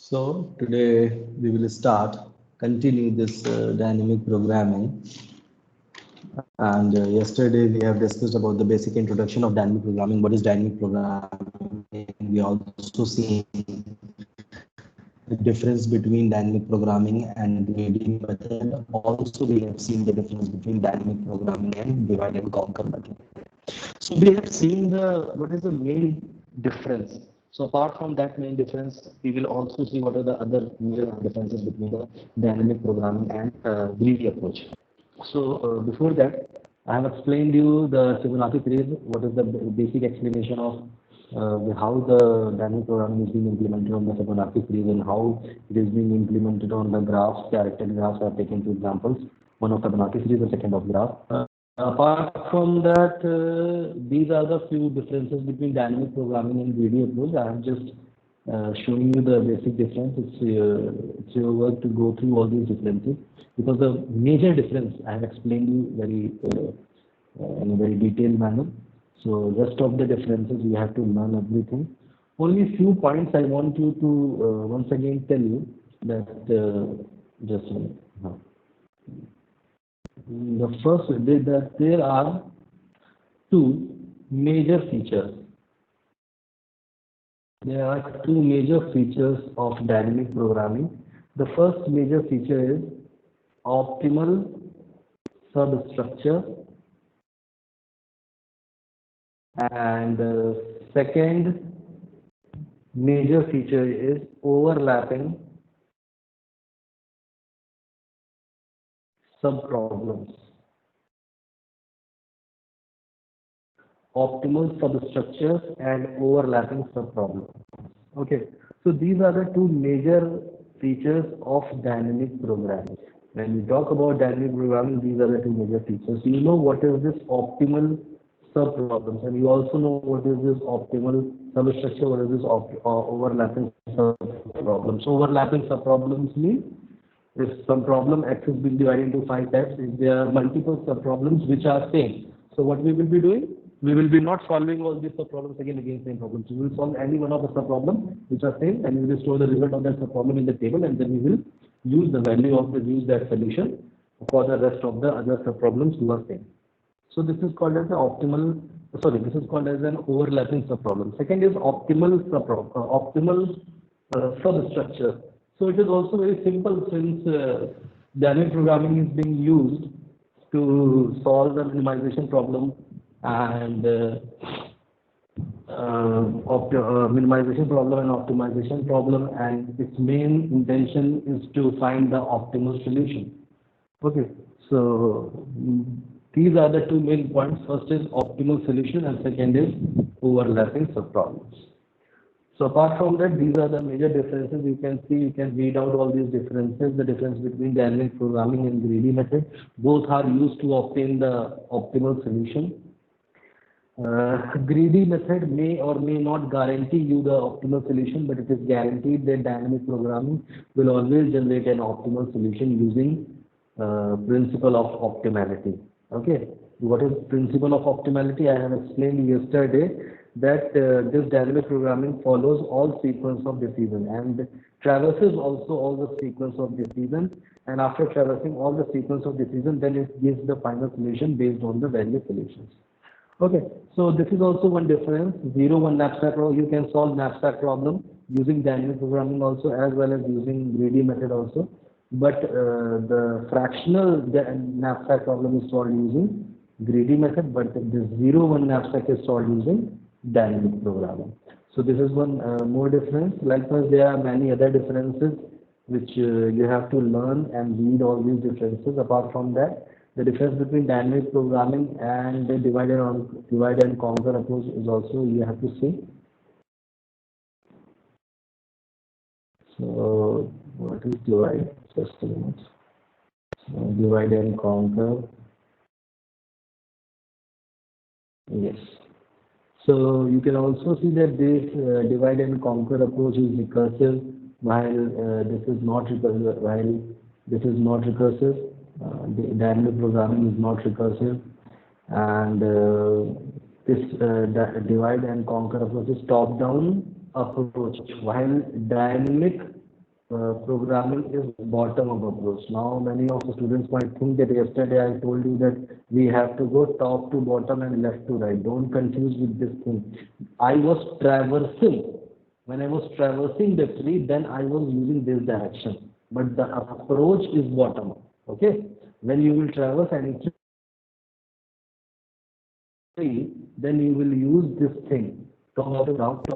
So today we will continue this dynamic programming. And yesterday we have discussed about the basic introduction of dynamic programming. What is dynamic programming? We also seen the difference between dynamic programming and greedy method. Also, we have seen the difference between dynamic programming and divide and conquer method. So we have seen what is the main difference. So apart from that main difference, we will also see what are the other major differences between the dynamic programming and greedy approach. So before that, I have explained you the Fibonacci series. What is the basic explanation of how the dynamic programming is being implemented on the Fibonacci series and how it is being implemented on the graphs, character graphs. I have taken two examples, one of Fibonacci series, the second of graph. Apart from that, these are the few differences between dynamic programming and greedy approach. I have just showing you the basic difference. It's your work to go through all these differences because the major difference I have explained you in a very detailed manner. So rest of the differences you have to learn everything. Only few points I want you to once again tell you that just a minute. The first is that there are two major features. There are two major features of dynamic programming. The first major feature is optimal substructure, and second major feature is overlapping subproblems. Optimal substructures and overlapping subproblems. Okay, so these are the two major features of dynamic programming. When we talk about dynamic programming, these are the two major features. You know what is this optimal subproblems, and you also know what is this optimal substructure, what is this overlapping subproblems. Overlapping subproblems mean if some problem X is being divided into 5 types, if there are multiple subproblems which are same. So what we will be doing? We will be not solving all these subproblems again, same problems. We will solve any one of the subproblems which are same, and we will store the result of that subproblem in the table, and then we will use the value of that solution for the rest of the other subproblems who are same. So this is called as an optimal. Sorry, this is called as an overlapping subproblem. Second is optimal substructure. So it is also very simple since dynamic programming is being used to solve the minimization problem and minimization problem and optimization problem, and its main intention is to find the optimal solution. Okay, so these are the two main points. First is optimal solution and second is overlapping subproblems. So apart from that, these are the major differences. You can read out all these differences. The difference between dynamic programming and greedy method. Both are used to obtain the optimal solution. Greedy method may or may not guarantee you the optimal solution, but it is guaranteed that dynamic programming will always generate an optimal solution using principle of optimality. Okay, what is principle of optimality? I have explained yesterday that this dynamic programming follows all sequence of decision and traverses also all the sequence of decision, and after traversing all the sequence of decision, then it gives the final solution based on the various solutions. Okay, so this is also one difference. 0-1 knapsack problem, you can solve knapsack problem using dynamic programming also, as well as using greedy method also. But the fractional knapsack problem is solved using greedy method, but the 0-1 knapsack is solved using dynamic programming. So this is one more difference. Likewise, there are many other differences which you have to learn and read all these differences. Apart from that, the difference between dynamic programming and the divide and conquer approach is also you have to see. So what is divide? Just a minute. So divide and conquer. Yes. So you can also see that this divide and conquer approach is recursive, while this is not recursive. The dynamic programming is not recursive, and this divide and conquer approach is top-down approach, while dynamic programming is bottom-up approach. Now, many of the students might think that yesterday I told you that we have to go top to bottom and left to right. Don't confuse with this thing. I was traversing. When I was traversing the tree, then I was using this direction. But the approach is bottom-up. Okay? When you will traverse any tree, then you will use this thing top to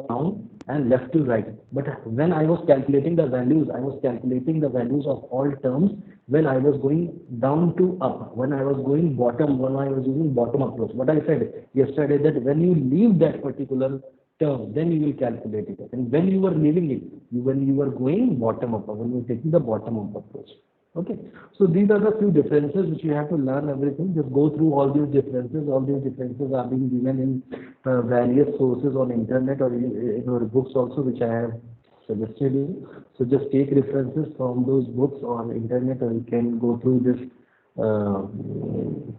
down and left to right. But when I was calculating the values, I was calculating the values of all terms when I was going down to up. When I was going bottom, when I was using bottom approach. What I said yesterday that when you leave that particular term, then you will calculate it. And when you were leaving it, when you were going bottom up, when you were taking the bottom up approach. Okay, so these are the few differences which you have to learn everything. Just go through all these differences. All these differences are being given in various sources on internet or in your books also, which I have suggested you. So just take references from those books on internet, or you can go through this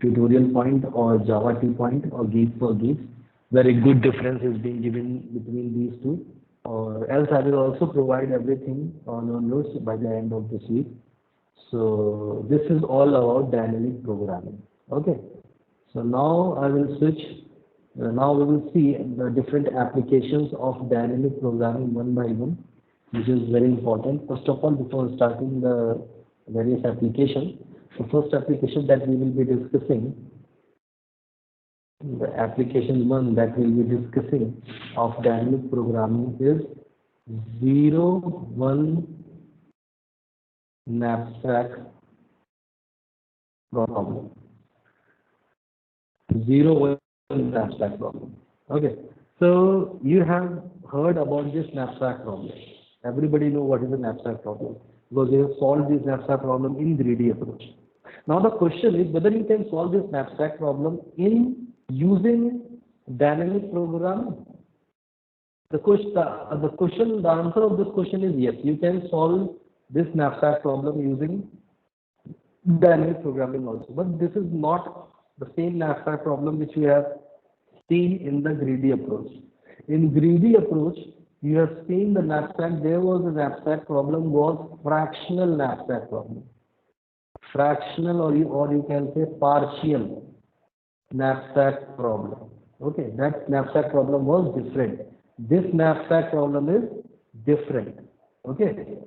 tutorial point or Java 2 point or Geek for Geeks. Very good difference is being given between these two. Or else I will also provide everything on your notes by the end of this week. So this is all about dynamic programming. Okay. So now I will switch. Now we will see the different applications of dynamic programming one by one, which is very important. First of all, before starting the various applications, the first application that we will be discussing, the application one that we will be discussing of dynamic programming is 0-1 knapsack problem. 0-1 knapsack problem. Okay. So you have heard about this knapsack problem. Everybody know what is a knapsack problem because we have solved this knapsack problem in greedy approach. Now the question is whether you can solve this knapsack problem in using dynamic programming. The answer of this question is yes. You can solve this knapsack problem using dynamic programming also. But this is not the same knapsack problem which we have seen in the greedy approach. In greedy approach, you have seen the knapsack. There was a knapsack problem was fractional knapsack problem. Fractional or you can say partial knapsack problem. Okay, that knapsack problem was different. This knapsack problem is different. Okay.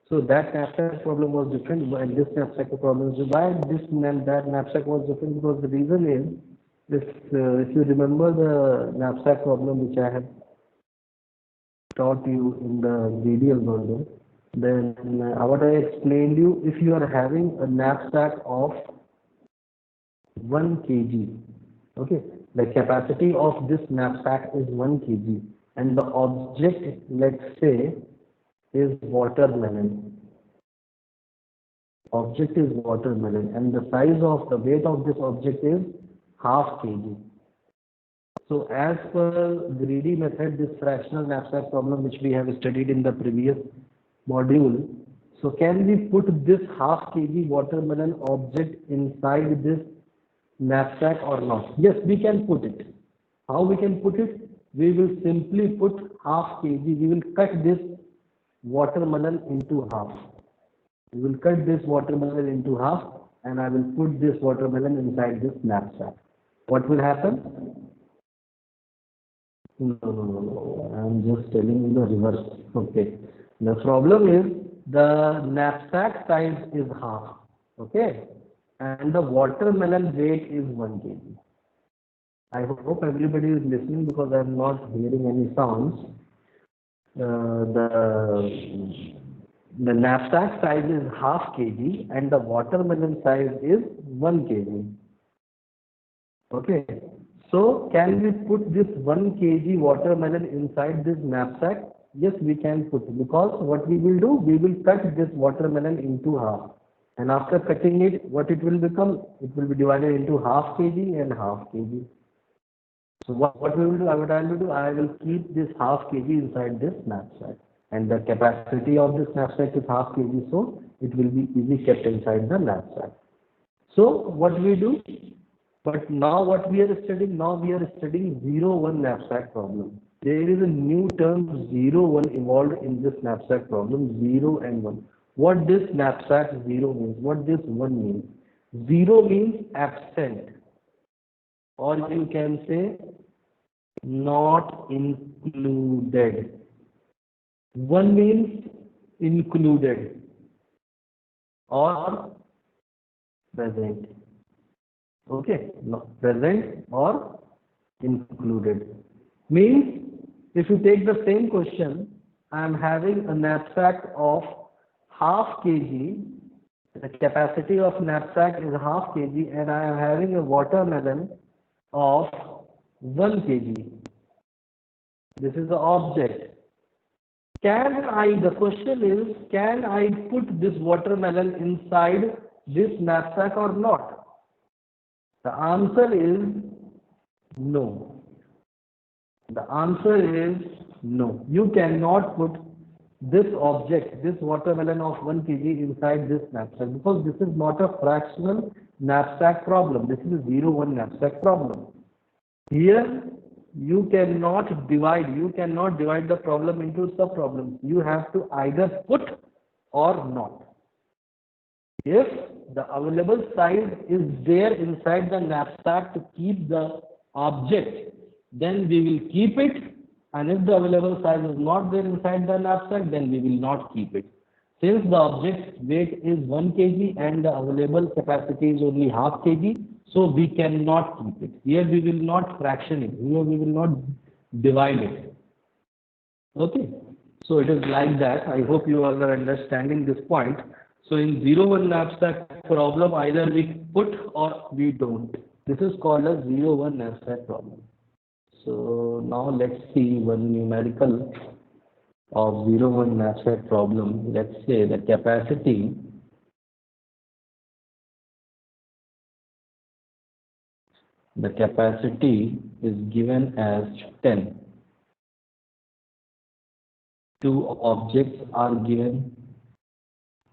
So that knapsack problem was different, and this knapsack problem is why that knapsack was different because the reason is if you remember the knapsack problem which I have taught you in the video version, then what I explained you, if you are having a knapsack of 1 kg, okay, the capacity of this knapsack is 1 kg, and the object, let's say, is watermelon. Object is watermelon, and the size of the weight of this object is half kg. So as per greedy method, this fractional knapsack problem which we have studied in the previous module, so can we put this half kg watermelon object inside this knapsack or not? Yes, we can put it. How we can put it? We will simply put half kg. We will cut this watermelon into half. We will cut this watermelon into half, and I will put this watermelon inside this knapsack. What will happen? No. I'm just telling you the reverse. Okay. The problem is the knapsack size is half. Okay. And the watermelon weight is 1 kg. I hope everybody is listening because I'm not hearing any sounds. The knapsack size is half kg and the watermelon size is 1 kg. Okay. So can we put this 1 kg watermelon inside this knapsack? Yes, we can put it, because what we will do, we will cut this watermelon into half. And after cutting it, what it will become? It will be divided into half kg and half kg. So what we will do, I will keep this half kg inside this knapsack. And the capacity of this knapsack is half kg, so it will be easily kept inside the knapsack. So what we do? But now what we are studying? Now we are studying 0-1 knapsack problem. There is a new term 0, 1 evolved in this knapsack problem, 0 and 1. What this knapsack 0 means, what this 1 means. 0 means absent, or you can say not included. 1 means included or present. Okay, present or included. Means if you take the same question, I am having a knapsack of half kg. The capacity of knapsack is half kg, and I am having a watermelon of 1 kg. This is the object. The question is, can I put this watermelon inside this knapsack or not? The answer is no. The answer is no. You cannot put this object, this watermelon of 1 kg inside this knapsack, because this is not a fractional knapsack problem. This is a 0-1 knapsack problem. Here you cannot divide the problem into sub-problems. You have to either put or not. If the available size is there inside the knapsack to keep the object, then we will keep it, and if the available size is not there inside the knapsack, then we will not keep it. Since the object's weight is 1 kg and the available capacity is only half kg, so we cannot keep it. Here we will not fraction it. Here we will not divide it. Okay. So it is like that. I hope you all are understanding this point. So in 0-1 knapsack problem, either we put or we don't. This is called a 0-1 knapsack problem. So now let's see one numerical of 0-1 knapsack problem. Let's say the capacity is given as 10. Two objects are given,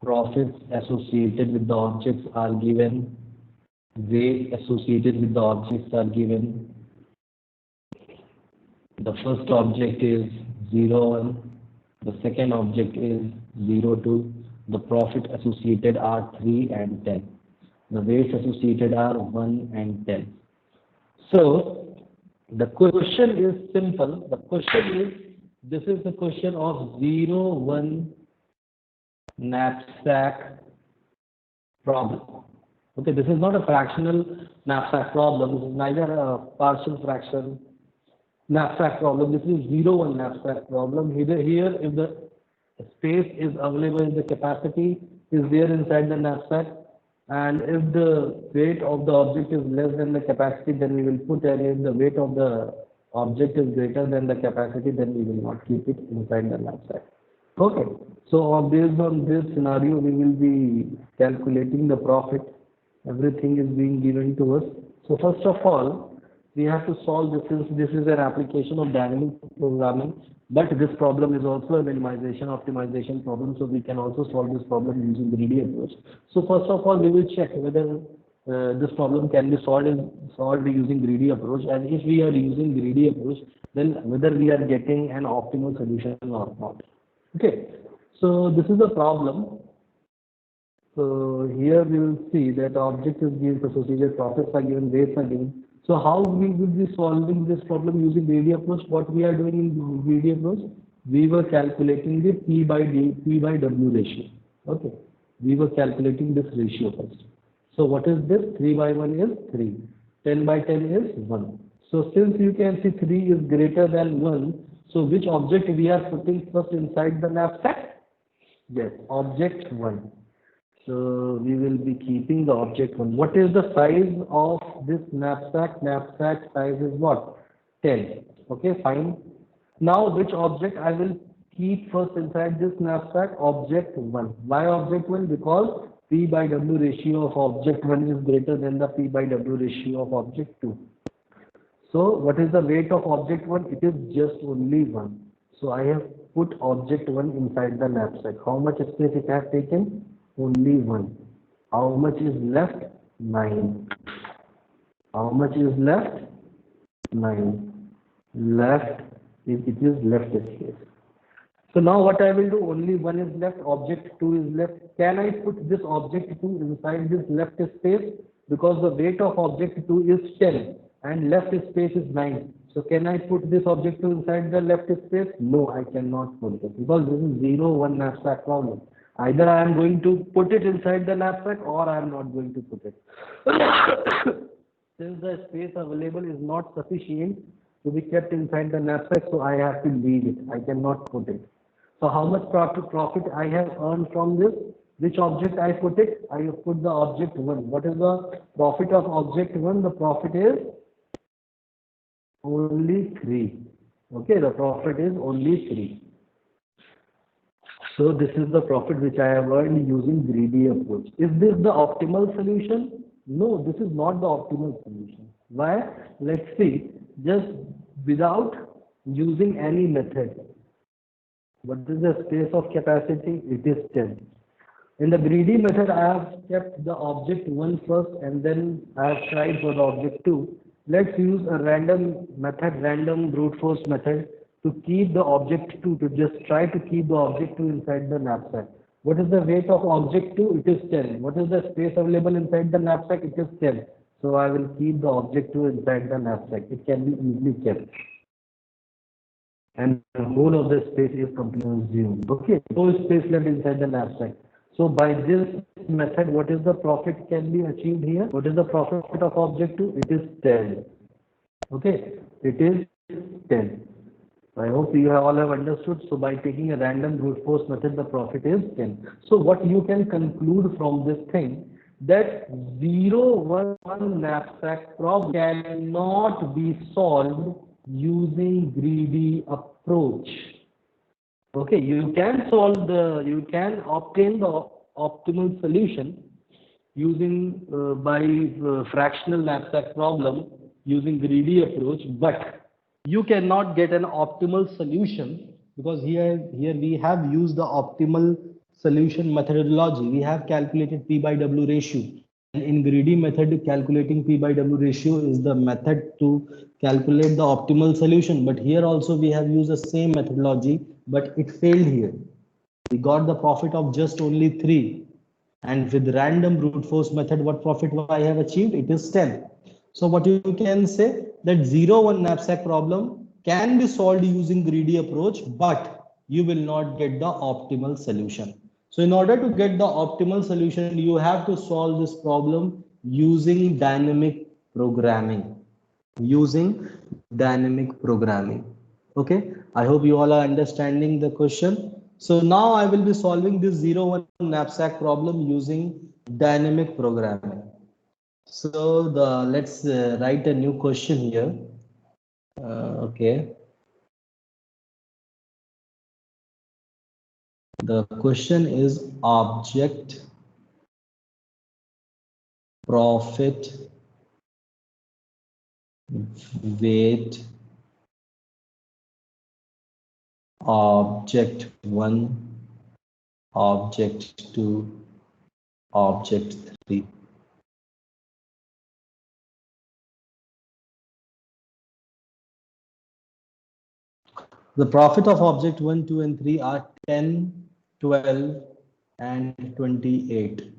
profits associated with the objects are given, weight associated with the objects are given. The first object is 0-1, the second object is 0-2, the profit associated are 3 and 10. The weights associated are 1 and 10. So the question is simple. The question is, this is the question of 0-1 knapsack problem. Okay, this is not a fractional knapsack problem. This is neither a partial fraction knapsack problem. This is 0-1 knapsack problem. Here, if the space is available, if the capacity is there inside the knapsack, and if the weight of the object is less than the capacity, then we will put, and if the weight of the object is greater than the capacity, then we will not keep it inside the knapsack. Okay, so based on this scenario, we will be calculating the profit. Everything is being given to us. So first of all, we have to solve this, since this is an application of dynamic programming, but this problem is also a minimization optimization problem, so we can also solve this problem using greedy approach. So first of all, we will check whether this problem can be solved using greedy approach, and if we are using greedy approach, then whether we are getting an optimal solution or not. Okay, so this is the problem. So here we will see that object is given, associated profits are given, weights are given. So how we will be solving this problem using greedy approach? What we are doing in greedy approach? We were calculating the P by W ratio. Okay, we were calculating this ratio first. So what is this? 3 by 1 is 3. 10 by 10 is 1. So since you can see 3 is greater than 1, so which object we are putting first inside the knapsack? Yes, object 1. So we will be keeping the object 1. What is the size of this knapsack? Knapsack size is what? 10. Okay, fine. Now which object I will keep first inside this knapsack? Object 1. Why object 1? Because P by W ratio of object 1 is greater than the P by W ratio of object 2. So what is the weight of object 1? It is just only 1. So I have put object 1 inside the knapsack. How much space it has taken? Only 1. How much is left? 9. How much is left? 9. Left if it is left space. So now what I will do, only one is left, object 2 is left. Can I put this object 2 inside this left space? Because the weight of object 2 is 10 and left space is 9. So can I put this object 2 inside the left space? No, I cannot put it because this is 0, 1 knapsack problem. Either I am going to put it inside the knapsack or I am not going to put it. Since the space available is not sufficient to be kept inside the knapsack, so I have to leave it. I cannot put it. So how much profit I have earned from this? Which object I put it? I have put the object 1. What is the profit of object 1? The profit is only 3. Okay, the profit is only 3. So this is the profit which I have earned using greedy approach. Is this the optimal solution? No, this is not the optimal solution. Why? Let's see. Just without using any method. What is the space of capacity? It is 10. In the greedy method, I have kept the object 1 first and then I have tried for the object 2. Let's use a random method, random brute force method to keep the object 2, to just try to keep the object 2 inside the knapsack. What is the weight of object 2? It is 10. What is the space available inside the knapsack? It is 10. So I will keep the object 2 inside the knapsack. It can be easily kept. And the whole of the space is completely consumed. Okay, no space left inside the knapsack. So by this method, what is the profit can be achieved here? What is the profit of object 2? It is 10. Okay, it is 10. I hope you all have understood. So by taking a random brute force method, the profit is 10. So what you can conclude from this thing, that 0, 1 knapsack problem cannot be solved using greedy approach. Okay, you can obtain the optimal solution using by fractional knapsack problem using greedy approach, but you cannot get an optimal solution because here we have used the optimal solution methodology. We have calculated P by W ratio. And in greedy method, calculating P by W ratio is the method to calculate the optimal solution. But here also we have used the same methodology, but it failed here. We got the profit of just only 3. And with random brute force method, what profit I have achieved? It is 10. So what you can say that 0, 1 knapsack problem can be solved using greedy approach, but you will not get the optimal solution. So in order to get the optimal solution, you have to solve this problem using dynamic programming. Okay, I hope you all are understanding the question. So now I will be solving this 0, 1 knapsack problem using dynamic programming. So let's write a new question here. Okay. The question is object profit weight object 1, object 2, object 3. The profit of object 1, 2, and 3 are 10, 12, and 28.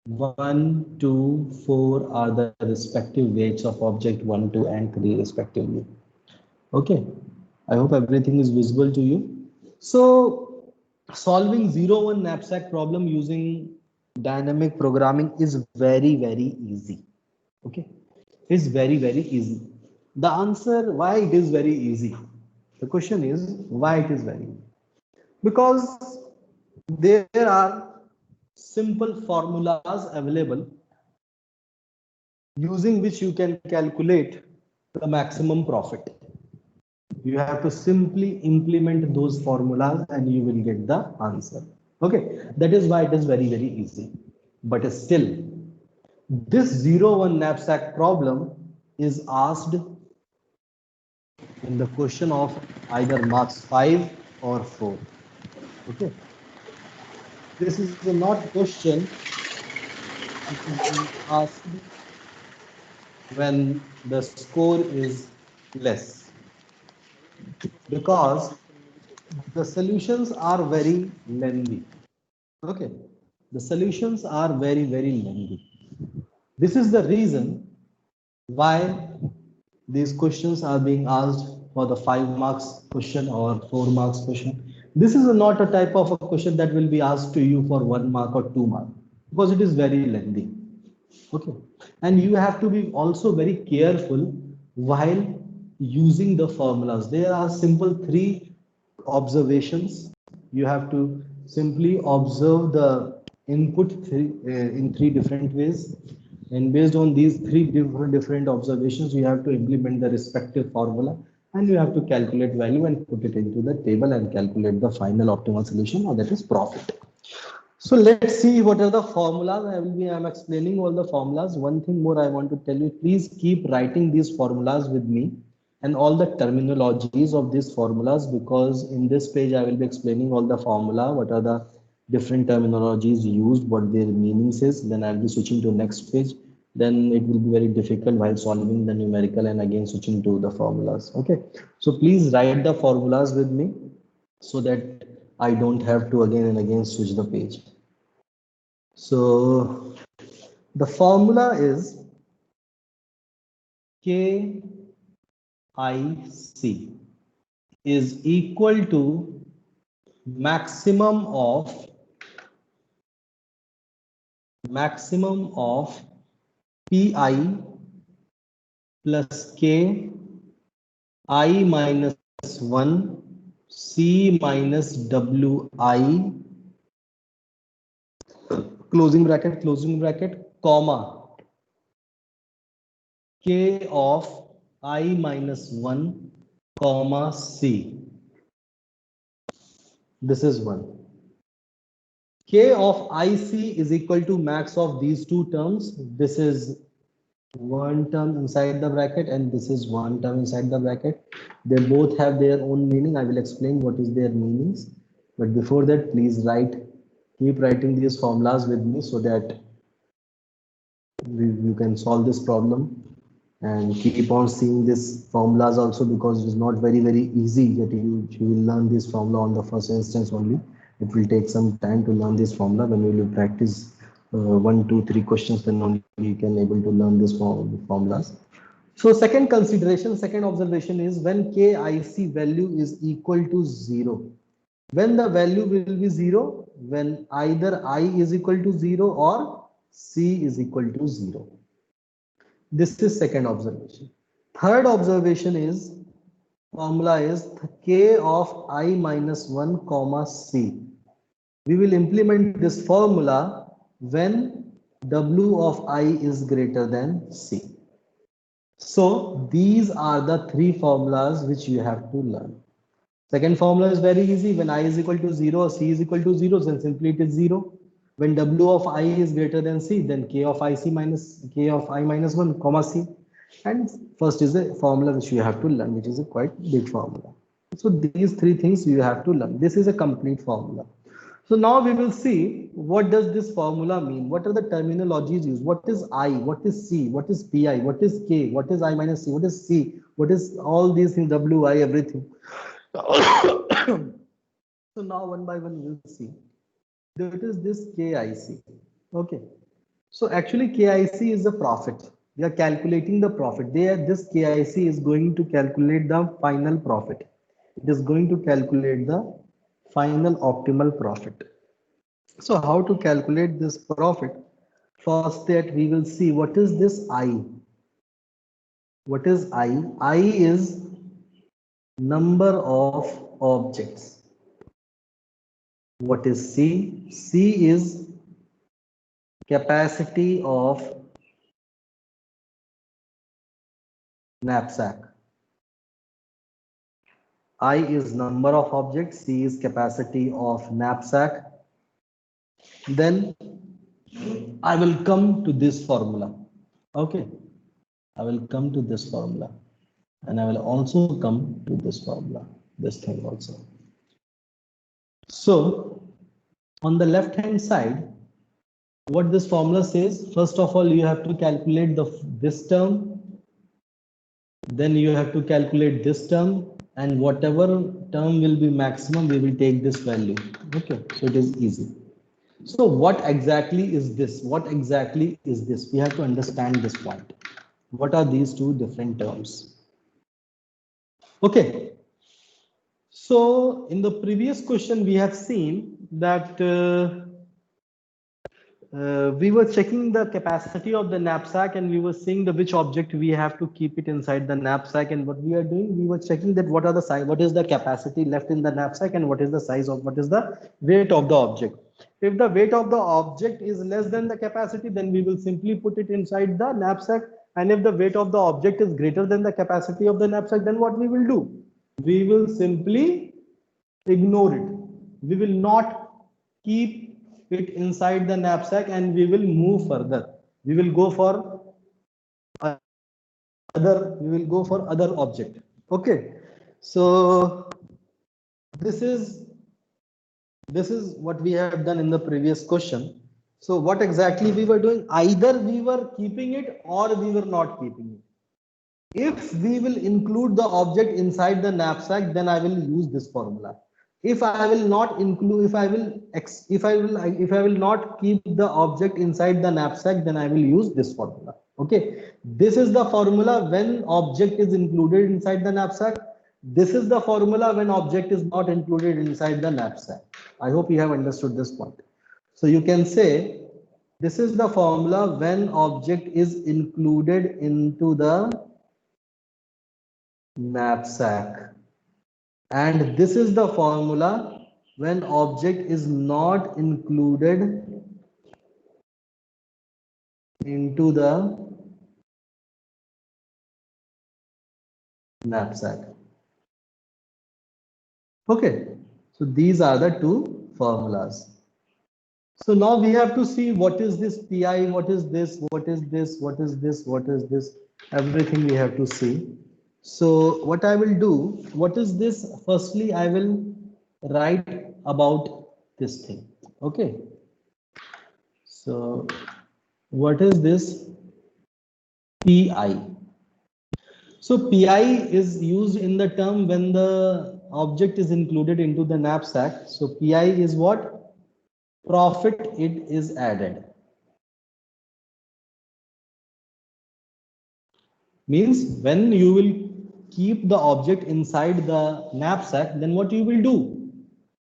1, 2, 4 are the respective weights of object 1, 2, and 3 respectively. Okay, I hope everything is visible to you. So solving 0, 1 knapsack problem using dynamic programming is very, very easy. Okay, it's very, very easy. The answer why it is very easy. The question is why it is very easy. Because there are simple formulas available using which you can calculate the maximum profit. You have to simply implement those formulas and you will get the answer. Okay, that is why it is very, very easy. But still, this 0, 1 knapsack problem is asked in the question of either marks 5 or 4. Okay, this is not question asked when the score is less. because the solutions are very lengthy. Okay, the solutions are very, very lengthy. This is the reason why these questions are being asked for the 5 marks question or 4 marks question. This is not a type of a question that will be asked to you for 1 mark or 2 mark because it is very lengthy. Okay, and you have to be also very careful while using the formulas. There are simple 3 observations. You have to simply observe the input in 3 different ways, and based on these 3 different observations you have to implement the respective formula, and you have to calculate value and put it into the table and calculate the final optimal solution, or that is profit. So let's see what are the formulas. I'm explaining all the formulas. One thing more I want to tell you, please keep writing these formulas with me and all the terminologies of these formulas, because in this page I will be explaining all the formula, what are the different terminologies used, what their meanings is. Then I'll be switching to next page. Then it will be very difficult while solving the numerical and again switching to the formulas. Okay, so please write the formulas with me so that I don't have to again and again switch the page. So the formula is KIC is equal to maximum of PI plus K I minus 1 C minus WI closing bracket comma K of I minus 1 comma C. This is 1. K of IC is equal to max of these 2 terms. This is 1 term inside the bracket and this is 1 term inside the bracket. They both have their own meaning. I will explain what is their meanings. But before that, please keep writing these formulas with me so that you can solve this problem, and keep on seeing these formulas also, because it is not very easy that you will learn this formula on the first instance only. It will take some time to learn this formula. When you will practice 1, 2, 3 questions, then only you can able to learn this formulas. So second observation is when KIC value is equal to 0. When the value will be 0, when either I is equal to 0 or C is equal to 0. This is second observation. Third observation is formula is K of I minus 1 comma C. We will implement this formula when W of I is greater than C. So these are the 3 formulas which you have to learn. Second formula is very easy. When I is equal to 0 or C is equal to 0, then simply it is 0. When W of I is greater than C, then K of I minus 1 comma C. And first is a formula which you have to learn, which is a quite big formula. So these 3 things you have to learn. This is a complete formula. So now we will see what does this formula mean? What are the terminologies used? What is I? What is C? What is PI? What is K? What is I minus C? What is C? What is all these things? WI, everything. So now one by one we'll see. That is this KIC. Okay. So actually KIC is the profit. We are calculating the profit. This KIC is going to calculate the final profit. It is going to calculate the final optimal profit. So how to calculate this profit? First that we will see what is this I. What is I? I is number of objects. What is C? C is capacity of knapsack. I is number of objects, C is capacity of knapsack. Then I will come to this formula. Okay, I will come to this formula, and I will also come to this formula, this thing also. So on the left hand side, what this formula says, first of all, you have to calculate this term. Then you have to calculate this term. and whatever term will be maximum, we will take this value. Okay, so it is easy. So what exactly is this? What exactly is this? We have to understand this point. What are these two different terms? Okay, so in the previous question, we have seen that we were checking the capacity of the knapsack, and we were seeing the which object we have to keep it inside the knapsack. And what we are doing, we were checking that what are the size, what is the capacity left in the knapsack, and what is the size of, what is the weight of the object. If the weight of the object is less than the capacity, then we will simply put it inside the knapsack. And if the weight of the object is greater than the capacity of the knapsack, then what we will do? We will simply ignore it. We will not keep it inside the knapsack, and we will move further. We will go for other object. Okay, so this is this is what we have done in the previous question. So what exactly we were doing? Either we were keeping it or we were not keeping it. If we will include the object inside the knapsack, then I will use this formula. If I will not include, if I will not keep the object inside the knapsack, then I will use this formula. Okay, this is the formula when object is included inside the knapsack. This is the formula when object is not included inside the knapsack. I hope you have understood this point. So you can say this is the formula when object is included into the knapsack, and this is the formula when object is not included into the knapsack. Okay, so these are the two formulas. So now we have to see what is this pi, what is this, what is this, what is this, what is this, everything we have to see. So what I will do, what is this? Firstly, I will write about this thing. Okay, so what is this pi? So pi is used in the term when the object is included into the knapsack. So pi is what? Profit it is added. Means when you will keep the object inside the knapsack, then what you will do?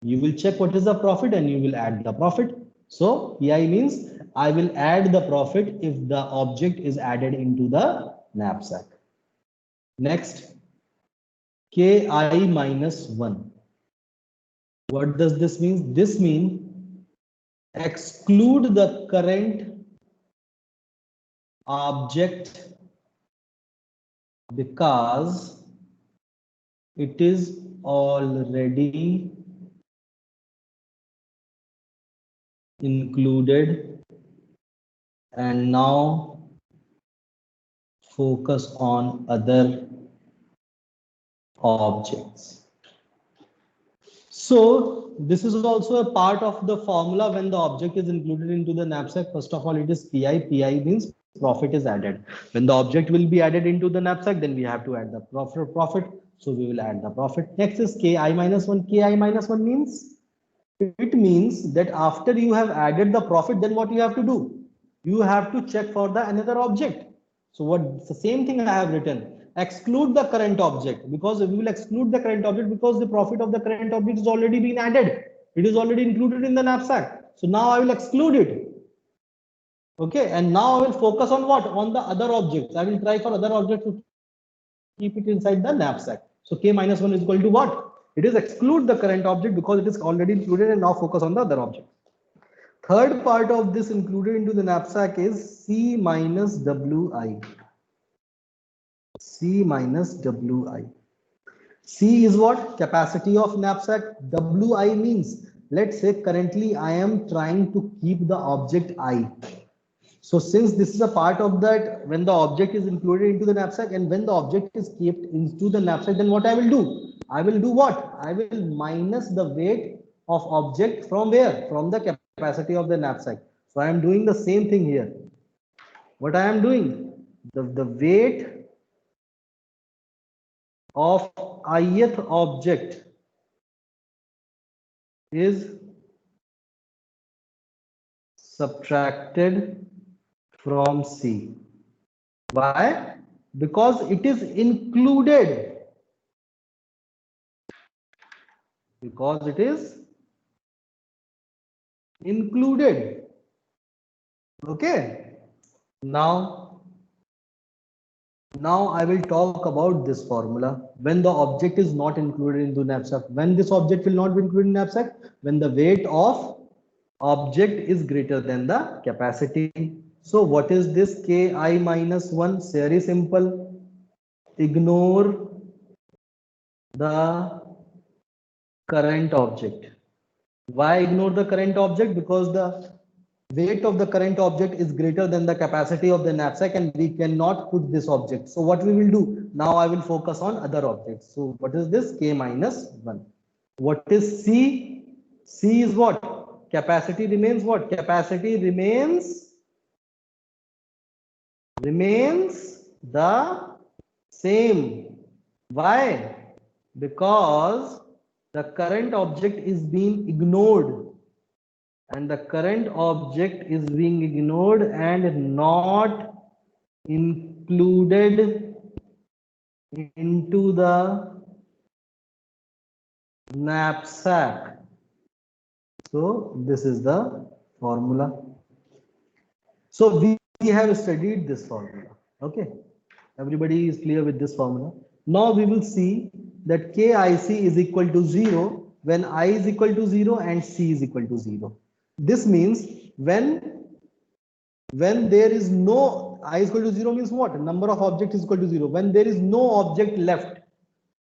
You will check what is the profit and you will add the profit. So pi means I will add the profit if the object is added into the knapsack. Next, ki minus 1. What does this mean? This means exclude the current object because it is already included, and now focus on other objects. So this is also a part of the formula when the object is included into the knapsack. First of all, it is pi. Pi means profit is added. When the object will be added into the knapsack, then we have to add the profit. So we will add the profit. Next is ki minus 1. Ki minus 1 means, it means that after you have added the profit, then what you have to do? You have to check for the another object. So what the same thing I have written, exclude the current object, because we will exclude the current object because the profit of the current object is already been added. It is already included in the knapsack. So now I will exclude it. Okay, and now I will focus on what? On the other objects. I will try for other objects to keep it inside the knapsack. So k minus 1 is equal to what? It is exclude the current object because it is already included, and now focus on the other object. Third part of this included into the knapsack is C minus Wi. C minus Wi. C is what? Capacity of knapsack. Wi means, let's say currently I am trying to keep the object I. So since this is a part of that, when the object is included into the knapsack and when the object is kept into the knapsack, then what I will do? I will do what? I will minus the weight of object from where? From the capacity of the knapsack. So I am doing the same thing here. What I am doing? The weight of ith object is subtracted from C. Why? Because it is included. Because it is included. Okay. Now I will talk about this formula. When the object is not included into knapsack, when this object will not be included in knapsack, when the weight of object is greater than the capacity. So what is this Ki minus 1? Very simple. Ignore the current object. Why ignore the current object? Because the weight of the current object is greater than the capacity of the knapsack and we cannot put this object. So what we will do? Now I will focus on other objects. So what is this? K minus 1. What is C? C is what? Capacity remains what? Capacity remains the same. Why? Because the current object is being ignored, and the current object is being ignored and not included into the knapsack. So this is the formula. So we have studied this formula. Okay, everybody is clear with this formula. Now we will see that KIC is equal to 0 when I is equal to 0 and C is equal to 0. This means when there is no I is equal to 0 means what? Number of objects is equal to 0. When there is no object left,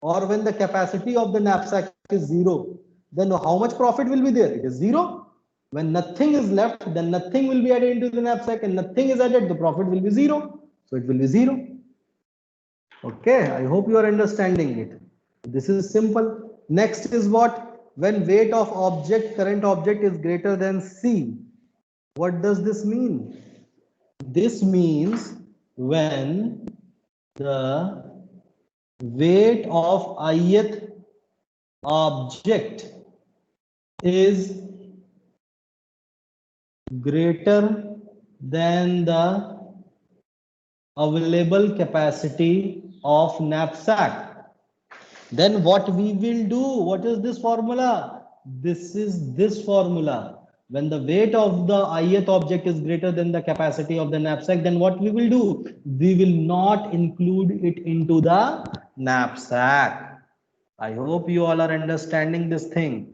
or when the capacity of the knapsack is 0, then how much profit will be there? It is 0. When nothing is left, then nothing will be added into the knapsack, and nothing is added, the profit will be 0. So it will be 0. Okay, I hope you are understanding it. This is simple. Next is what? When weight of object, current object is greater than C. What does this mean? This means when the weight of ith object is greater than the available capacity of knapsack, then what we will do? What is this formula? This is this formula. When the weight of the ith object is greater than the capacity of the knapsack, then what we will do? We will not include it into the knapsack. I hope you all are understanding this thing.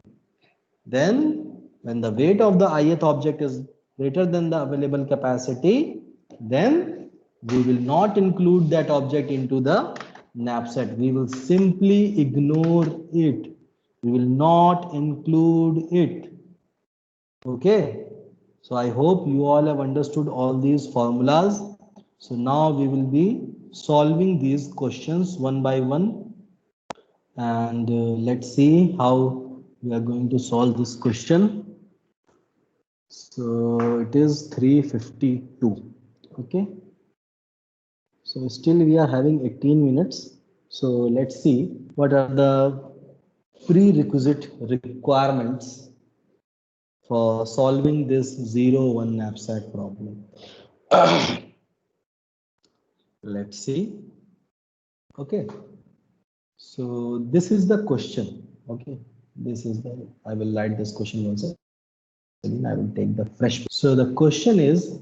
Then when the weight of the ith object is greater than the available capacity, then we will not include that object into the knapsack. We will simply ignore it. We will not include it. Okay. So I hope you all have understood all these formulas. So now we will be solving these questions one by one. And let's see how we are going to solve this question. So it is 3:52. Okay. So still we are having 18 minutes. So let's see what are the prerequisite requirements for solving this 0-1 knapsack problem. Let's see. Okay. So this is the question. Okay. This is the, I will write this question once again. I will take the fresh. So the question is,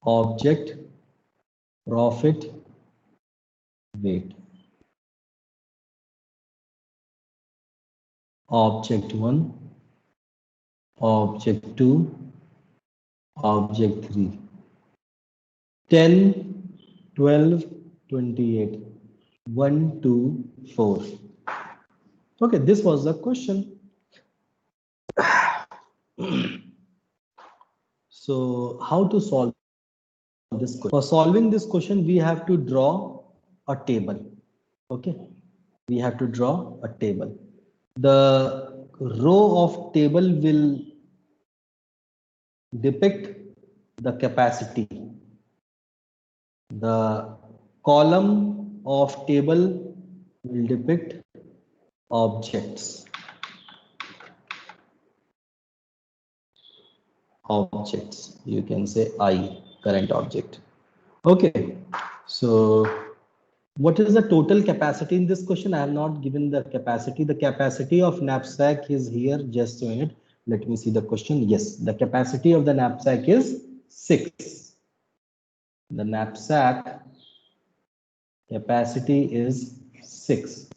object, profit, weight. Object 1, object 2, object 3. 10, 12, 28. 1, 2, 4. Okay, this was the question. So how to solve this question? For solving this question, we have to draw a table. Okay, we have to draw a table. The row of table will depict the capacity. The column of table will depict objects. Objects, you can say I, current object. Okay, so what is the total capacity in this question? I have not given the capacity. The capacity of knapsack is here. Just a minute. Let me see the question. Yes, the capacity of the knapsack is 6. The knapsack capacity is 6.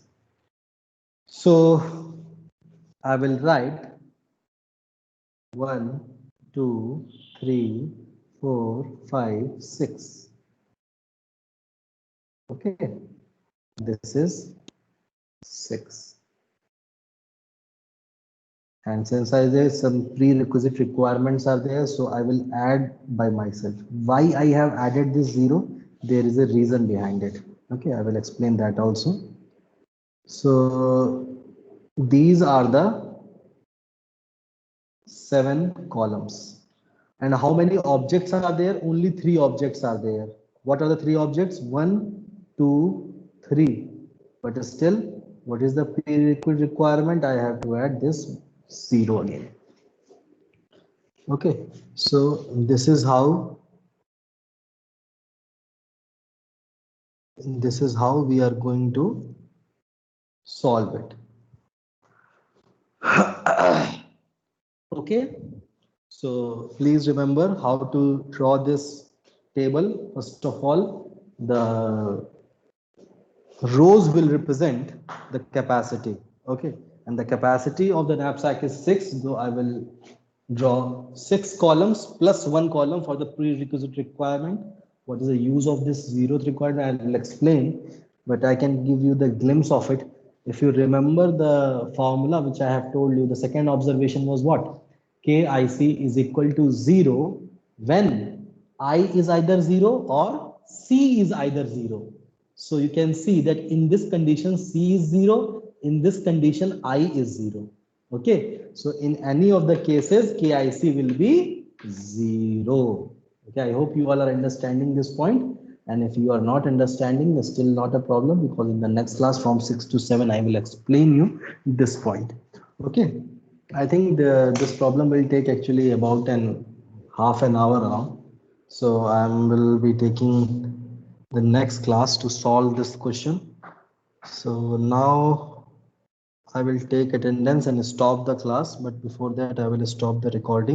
So I will write 1, 2, 3, 4, 5, 6. Okay, this is 6. And since there some prerequisite requirements are there, so I will add by myself. Why I have added this 0? There is a reason behind it. Okay, I will explain that also. So these are the 7 columns. And how many objects are there? Only 3 objects are there. What are the 3 objects? 1, 2, 3. But still, what is the prerequisite requirement? I have to add this 0 again. Okay, so this is how we are going to solve it. Okay, so please remember how to draw this table. First of all, the rows will represent the capacity. Okay, and the capacity of the knapsack is 6, so I will draw 6 columns plus 1 column for the prerequisite requirement. What is the use of this 0th requirement? I will explain, but I can give you the glimpse of it. If you remember the formula which I have told you, the second observation was what? KIC is equal to 0 when I is either 0 or C is either 0. So you can see that in this condition C is 0, in this condition I is 0. Okay, so in any of the cases KIC will be 0. Okay, I hope you all are understanding this point, and if you are not understanding, it's still not a problem, because in the next class from 6 to 7 I will explain you this point. Okay, I think this problem will take actually about half an hour around. So I will be taking the next class to solve this question. So now I will take attendance and stop the class, but before that I will stop the recording.